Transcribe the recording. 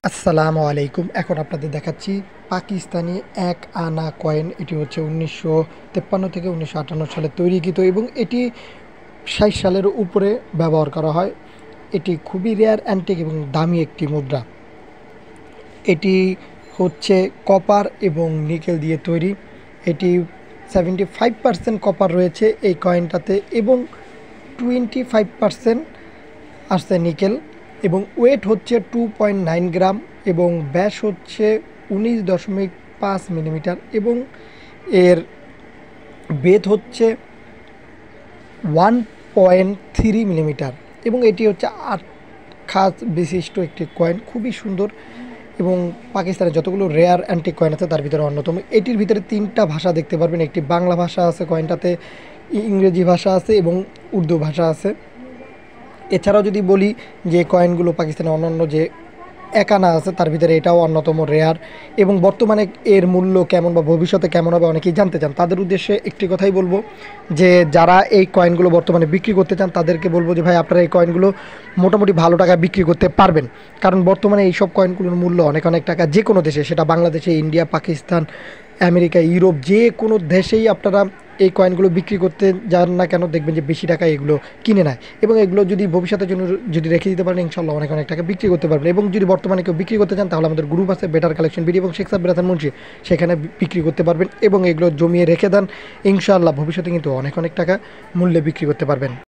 আসসালামু আলাইকুম। এখন আপনাদের দেখাচ্ছি পাকিস্তানি ১ আনা কয়েন। এটি হচ্ছে ১৯৫৩ থেকে ১৯৫৮ সালে তৈরিকৃত এবং এটি ৬০ সালের উপরে ব্যবহার করা হয়। এটি খুবই রেয়ার, অ্যান্টিক এবং দামি একটি মুদ্রা। এটি হচ্ছে কপার এবং নিকেল দিয়ে তৈরি। এটি 75% কপার রয়েছে এই কয়েনটাতে এবং 25% আসছে নিকেল এবং ওয়েট হচ্ছে 2.9 গ্রাম এবং ব্যাস হচ্ছে 19.5 মিলিমিটার এবং এর বেধ হচ্ছে 1.3 মিলিমিটার এবং এটি হচ্ছে 8 খাত বিশিষ্ট একটি কয়েন, খুবই সুন্দর এবং পাকিস্তানের যতগুলো রেয়ার অ্যান্টিক কয়েন আছে তার ভিতরে অন্যতম। এটির ভিতরে 3টা ভাষা দেখতে পারবেন, একটি বাংলা ভাষা আছে কয়েনটাতে, ইংরেজি ভাষা আছে এবং উর্দু ভাষা আছে। এছাড়াও যদি বলি যে কয়েনগুলো পাকিস্তানের অন্যান্য যে একানা আছে তার ভিতরে এটাও অন্যতম রেয়ার এবং বর্তমানে এর মূল্য কেমন বা ভবিষ্যতে কেমন হবে অনেকেই জানতে চান। তাদের উদ্দেশ্যে একটি কথাই বলবো যে যারা এই কয়েনগুলো বর্তমানে বিক্রি করতে চান তাদেরকে বলবো যে ভাই আপনারা এই কয়েনগুলো মোটামুটি ভালো টাকা বিক্রি করতে পারবেন, কারণ বর্তমানে এইসব কয়েনগুলোর মূল্য অনেক অনেক টাকা। যে কোনো দেশে, সেটা বাংলাদেশে, ইন্ডিয়া, পাকিস্তান, আমেরিকা, ইউরোপ, যে কোনো দেশেই আপনারা এই কয়েনগুলো বিক্রি করতে যান না কেন দেখবেন যে বেশি টাকা এগুলো কিনে নেয় এবং এগুলো যদি ভবিষ্যতের জন্য যদি রেখে দিতে পারেন ইনশাল্লাহ অনেক অনেক টাকা বিক্রি করতে পারবেন। এবং যদি বর্তমানে কেউ বিক্রি করতে চান তাহলে আমাদের গ্রুপ আছে বেটার কালেকশন বিডি এবং শেখ সাব্বির হাসান মুন্সি, সেখানে বিক্রি করতে পারবেন এবং এগুলো জমিয়ে রেখে দেন, ইনশাআল্লাহ ভবিষ্যতে কিন্তু অনেক অনেক টাকা মূল্যে বিক্রি করতে পারবেন।